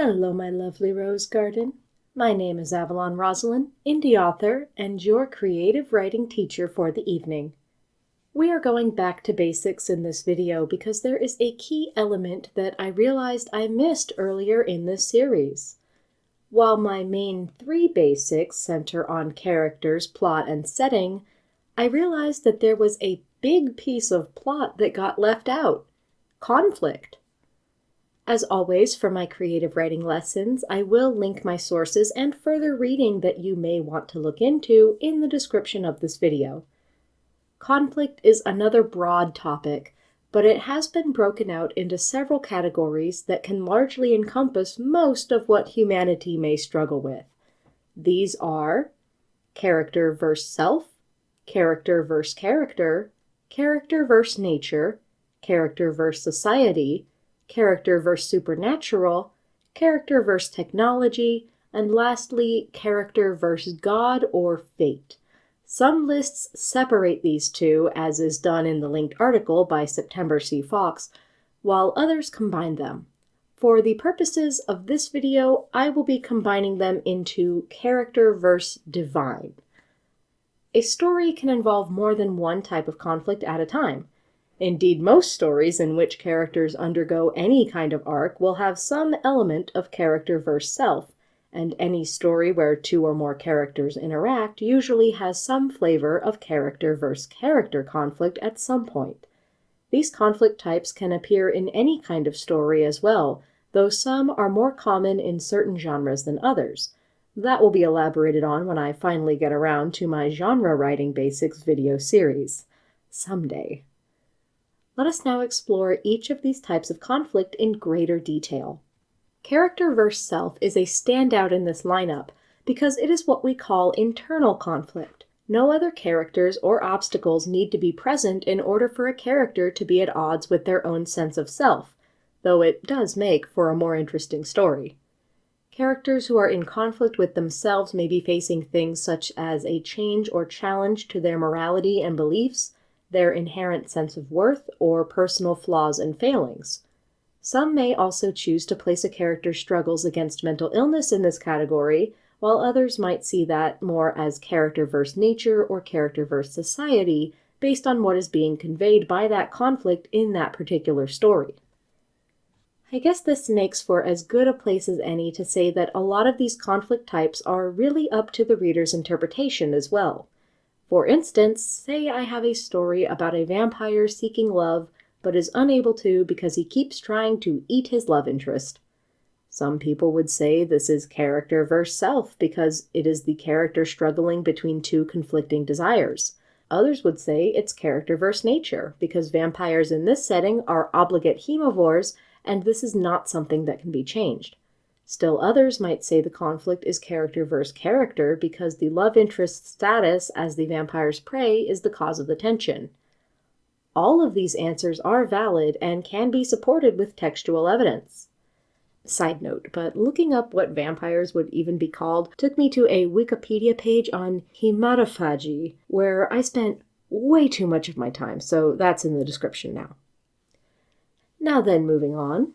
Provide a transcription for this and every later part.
Hello, my lovely rose garden. My name is Avalon Roselin, indie author, and your creative writing teacher for the evening. We are going back to basics in this video because there is a key element that I realized I missed earlier in this series. While my main 3 basics center on characters, plot, and setting, I realized that there was a big piece of plot that got left out: conflict. As always, for my creative writing lessons, I will link my sources and further reading that you may want to look into in the description of this video. Conflict is another broad topic, but it has been broken out into several categories that can largely encompass most of what humanity may struggle with. These are character versus self, character versus character, character versus nature, character versus society, character versus supernatural, character versus technology, and lastly, character versus God or fate. Some lists separate these two, as is done in the linked article by September C. Fox, while others combine them. For the purposes of this video, I will be combining them into character versus divine. A story can involve more than one type of conflict at a time. Indeed, most stories in which characters undergo any kind of arc will have some element of character versus self, and any story where 2 or more characters interact usually has some flavor of character versus character conflict at some point. These conflict types can appear in any kind of story as well, though some are more common in certain genres than others. That will be elaborated on when I finally get around to my genre writing basics video series. Someday. Let us now explore each of these types of conflict in greater detail. Character versus self is a standout in this lineup because it is what we call internal conflict. No other characters or obstacles need to be present in order for a character to be at odds with their own sense of self, though it does make for a more interesting story. Characters who are in conflict with themselves may be facing things such as a change or challenge to their morality and beliefs, their inherent sense of worth, or personal flaws and failings. Some may also choose to place a character's struggles against mental illness in this category, while others might see that more as character versus nature or character versus society, based on what is being conveyed by that conflict in that particular story. I guess this makes for as good a place as any to say that a lot of these conflict types are really up to the reader's interpretation as well. For instance, say I have a story about a vampire seeking love, but is unable to because he keeps trying to eat his love interest. Some people would say this is character versus self because it is the character struggling between 2 conflicting desires. Others would say it's character versus nature because vampires in this setting are obligate hemovores, and this is not something that can be changed. Still others might say the conflict is character versus character because the love interest's status as the vampire's prey is the cause of the tension. All of these answers are valid and can be supported with textual evidence. Side note, but looking up what vampires would even be called took me to a Wikipedia page on hematophagy, where I spent way too much of my time, so that's in the description now. Now then, moving on.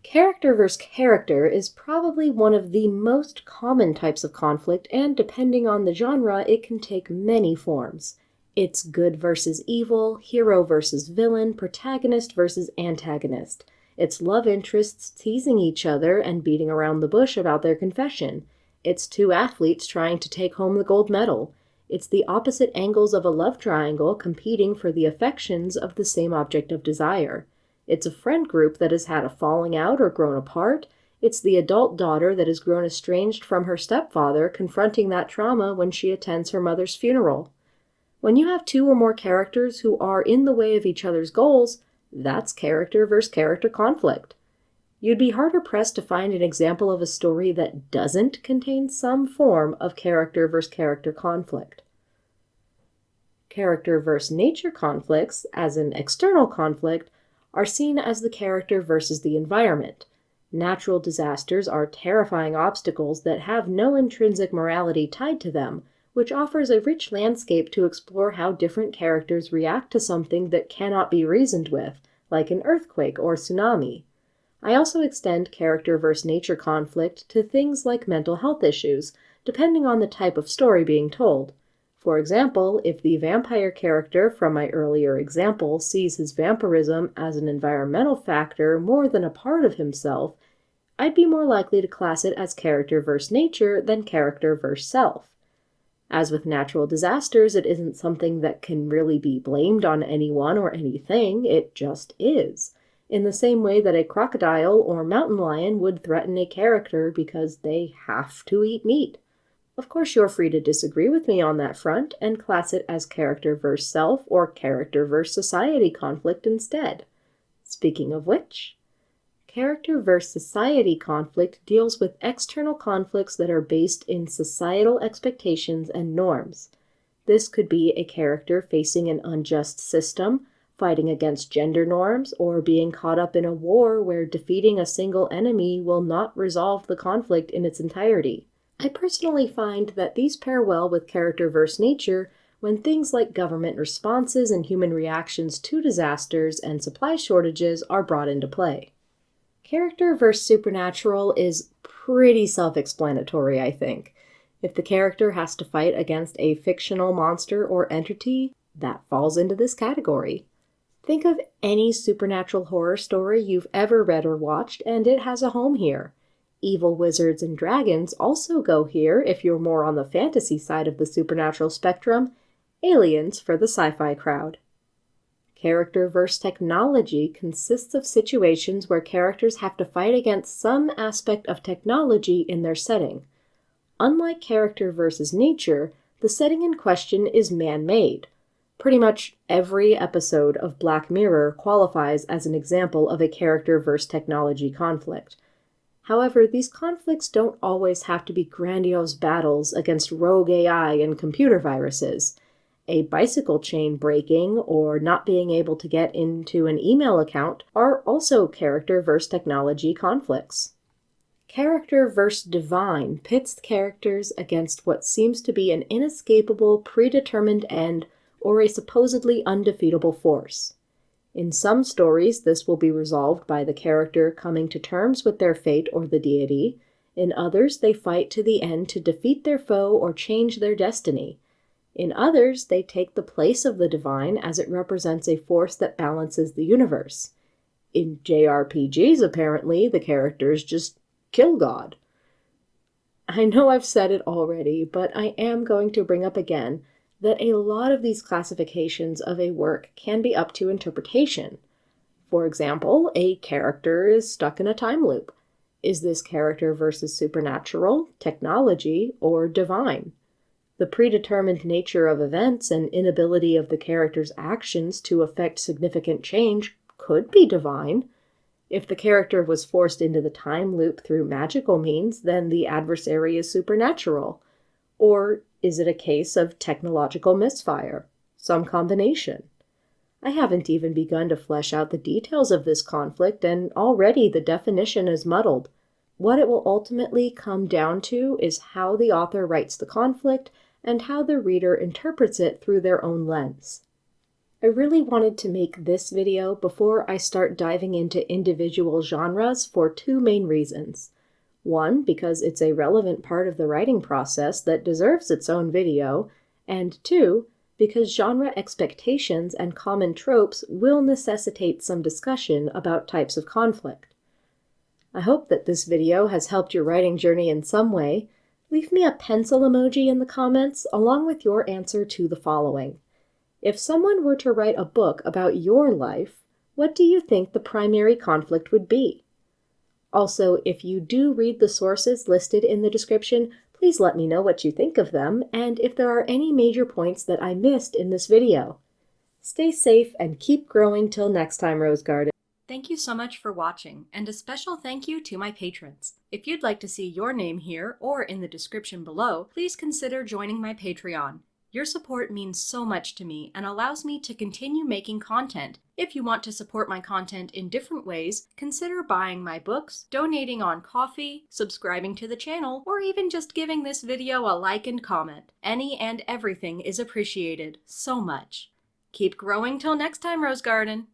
Character versus character is probably one of the most common types of conflict, and depending on the genre, it can take many forms. It's good versus evil, hero versus villain, protagonist versus antagonist. It's love interests teasing each other and beating around the bush about their confession. It's 2 athletes trying to take home the gold medal. It's the opposite angles of a love triangle competing for the affections of the same object of desire. It's a friend group that has had a falling out or grown apart. It's the adult daughter that has grown estranged from her stepfather, confronting that trauma when she attends her mother's funeral. When you have 2 or more characters who are in the way of each other's goals, that's character versus character conflict. You'd be harder pressed to find an example of a story that doesn't contain some form of character versus character conflict. Character versus nature conflicts, as an external conflict, are seen as the character versus the environment. Natural disasters are terrifying obstacles that have no intrinsic morality tied to them, which offers a rich landscape to explore how different characters react to something that cannot be reasoned with, like an earthquake or tsunami. I also extend character versus nature conflict to things like mental health issues, depending on the type of story being told. For example, if the vampire character from my earlier example sees his vampirism as an environmental factor more than a part of himself, I'd be more likely to class it as character versus nature than character versus self. As with natural disasters, it isn't something that can really be blamed on anyone or anything, it just is. In the same way that a crocodile or mountain lion would threaten a character because they have to eat meat. Of course, you're free to disagree with me on that front and class it as character versus self or character versus society conflict instead. Speaking of which, character versus society conflict deals with external conflicts that are based in societal expectations and norms. This could be a character facing an unjust system, fighting against gender norms, or being caught up in a war where defeating a single enemy will not resolve the conflict in its entirety. I personally find that these pair well with character versus nature when things like government responses and human reactions to disasters and supply shortages are brought into play. Character versus supernatural is pretty self-explanatory, I think. If the character has to fight against a fictional monster or entity, that falls into this category. Think of any supernatural horror story you've ever read or watched, and it has a home here. Evil wizards and dragons also go here if you're more on the fantasy side of the supernatural spectrum, aliens for the sci-fi crowd. Character versus technology consists of situations where characters have to fight against some aspect of technology in their setting. Unlike character versus nature, the setting in question is man-made. Pretty much every episode of Black Mirror qualifies as an example of a character versus technology conflict. However, these conflicts don't always have to be grandiose battles against rogue AI and computer viruses. A bicycle chain breaking or not being able to get into an email account are also character versus technology conflicts. Character versus divine pits characters against what seems to be an inescapable, predetermined end or a supposedly undefeatable force. In some stories, this will be resolved by the character coming to terms with their fate or the deity. In others, they fight to the end to defeat their foe or change their destiny. In others, they take the place of the divine as it represents a force that balances the universe. In JRPGs, apparently, the characters just kill God. I know I've said it already, but I am going to bring up again that a lot of these classifications of a work can be up to interpretation. For example, a character is stuck in a time loop. Is this character versus supernatural, technology, or divine? The predetermined nature of events and inability of the character's actions to affect significant change could be divine. If the character was forced into the time loop through magical means, then the adversary is supernatural. Or is it a case of technological misfire? Some combination. I haven't even begun to flesh out the details of this conflict, and already the definition is muddled. What it will ultimately come down to is how the author writes the conflict and how the reader interprets it through their own lens. I really wanted to make this video before I start diving into individual genres for two main reasons. One, because it's a relevant part of the writing process that deserves its own video, and two, because genre expectations and common tropes will necessitate some discussion about types of conflict. I hope that this video has helped your writing journey in some way. Leave me a pencil emoji in the comments along with your answer to the following. If someone were to write a book about your life, what do you think the primary conflict would be? Also, if you do read the sources listed in the description, please let me know what you think of them and if there are any major points that I missed in this video. Stay safe and keep growing till next time, Rose Garden. Thank you so much for watching, and a special thank you to my patrons. If you'd like to see your name here or in the description below, please consider joining my Patreon. Your support means so much to me and allows me to continue making content. If you want to support my content in different ways, consider buying my books, donating on Ko-fi, subscribing to the channel, or even just giving this video a like and comment. Any and everything is appreciated so much. Keep growing till next time, Rose Garden!